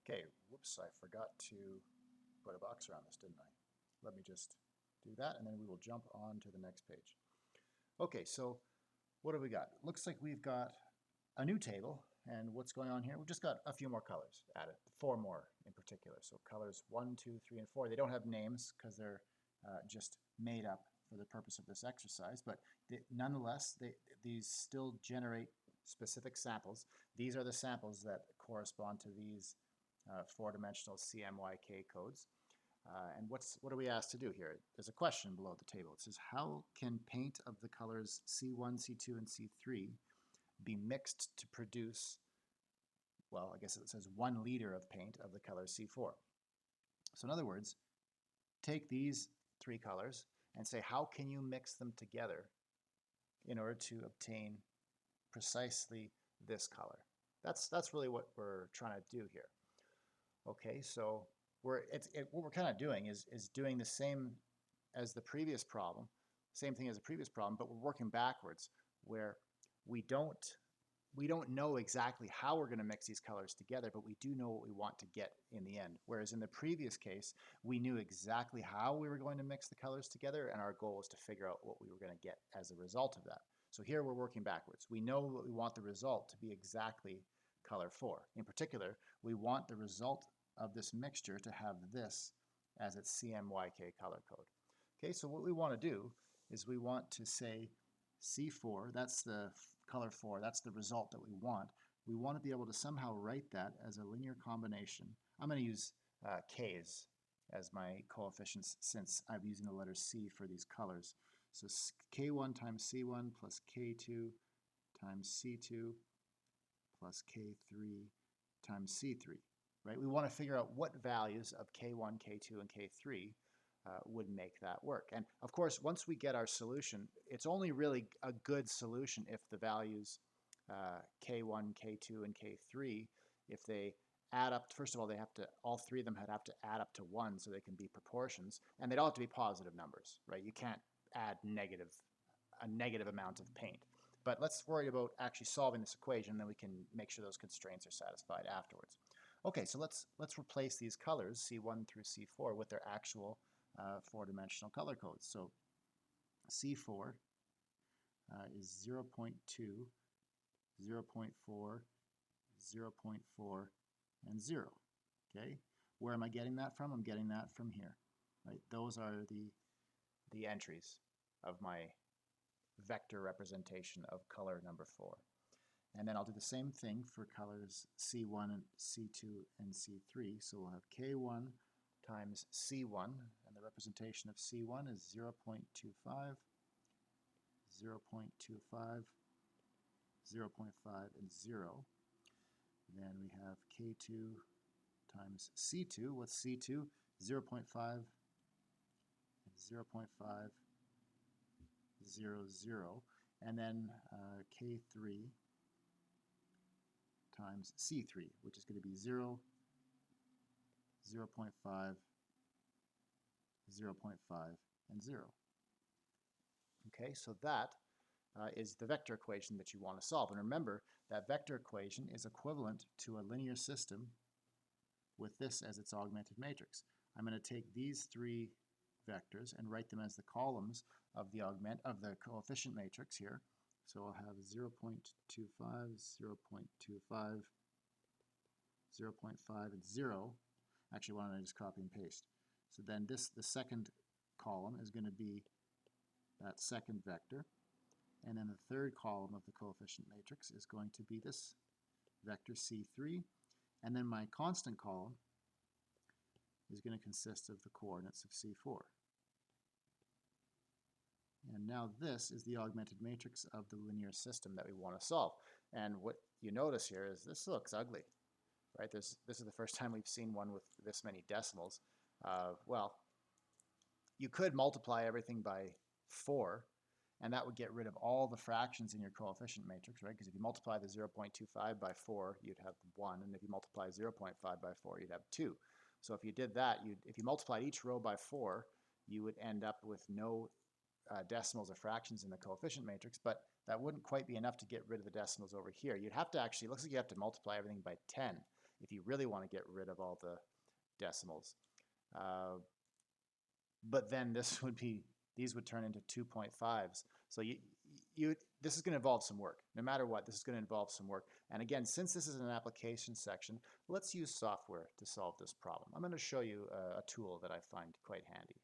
Okay, whoops, I forgot to put a box around this, didn't I? Let me just do that, and then we will jump on to the next page. Okay, so what have we got? Looks like we've got a new table, and what's going on here? We've just got a few more colors added, 4 more in particular. So colors 1, 2, 3, and 4. They don't have names because they're just made up for the purpose of this exercise, but nonetheless, these still generate specific samples. These are the samples that correspond to these 4-dimensional CMYK codes. And what are we asked to do here? There's a question below the table. It says, how can paint of the colors C1, C2, and C3 be mixed to produce, well, I guess it says 1 liter of paint of the color C4. So in other words, take these 3 colors and say, how can you mix them together in order to obtain precisely this color? That's really what we're trying to do here. Okay, so what we're kind of doing is doing the same as the previous problem, same thing as the previous problem, but we're working backwards, where we don't know exactly how we're going to mix these colors together, but we do know what we want to get in the end. Whereas in the previous case, we knew exactly how we were going to mix the colors together, and our goal was to figure out what we were going to get as a result of that. So here we're working backwards. We know what we want the result to be exactly color 4. In particular, we want the result of this mixture to have this as its CMYK color code. Okay, so what we want to do is we want to say C4, that's the color 4, that's the result that we want. We want to be able to somehow write that as a linear combination. I'm going to use K's as my coefficients since I'm using the letter C for these colors. So K1 times C1 plus K2 times C2 plus K3 times C3. Right? We want to figure out what values of K1, K2, and K3 would make that work. And of course, once we get our solution, it's only really a good solution if the values K1, K2, and K3, if they add up, first of all, all 3 of them have to add up to 1 so they can be proportions, and they'd all have to be positive numbers, right? You can't add a negative amount of paint. But let's worry about actually solving this equation, then we can make sure those constraints are satisfied afterwards. Okay, so let's replace these colors, C1 through C4, with their actual 4-dimensional color codes. So C4 is 0 0.2, 0 0.4, 0 0.4, and 0. Okay, where am I getting that from? I'm getting that from here. Right, those are the entries of my vector representation of color number 4. And then I'll do the same thing for colors C1 and C2 and C3. So we'll have K1 times C1, and the representation of C1 is 0 0.25, 0 0.25, 0 0.5, and 0. Then we have K2 times C2. What's C2? 0 0.5, 0 0.5, 0, 0. And then K3 times C3, which is going to be 0, 0 0.5, 0 0.5, and 0. Okay, so that is the vector equation that you want to solve. And remember, that vector equation is equivalent to a linear system with this as its augmented matrix. I'm going to take these 3 vectors and write them as the columns of the coefficient matrix here. So I'll have 0 0.25, 0 0.25, 0 0.5, and 0. Actually, why don't I just copy and paste? So then the second column is going to be that second vector. And then the third column of the coefficient matrix is going to be this vector C3. And then my constant column is going to consist of the coordinates of C4. And now this is the augmented matrix of the linear system that we want to solve. And what you notice here is this looks ugly, right? This is the first time we've seen one with this many decimals. Well, you could multiply everything by 4, and that would get rid of all the fractions in your coefficient matrix, right? Because if you multiply the 0.25 by 4, you'd have 1, and if you multiply 0.5 by 4, you'd have 2. So if you did that, if you multiplied each row by 4, you would end up with no decimals or fractions in the coefficient matrix, but that wouldn't quite be enough to get rid of the decimals over here. You'd have to actually, it looks like you have to multiply everything by 10 if you really want to get rid of all the decimals. But then this would be, these would turn into 2.5s. So this is going to involve some work. No matter what, this is going to involve some work. And again, since this is an application section, let's use software to solve this problem. I'm going to show you a tool that I find quite handy.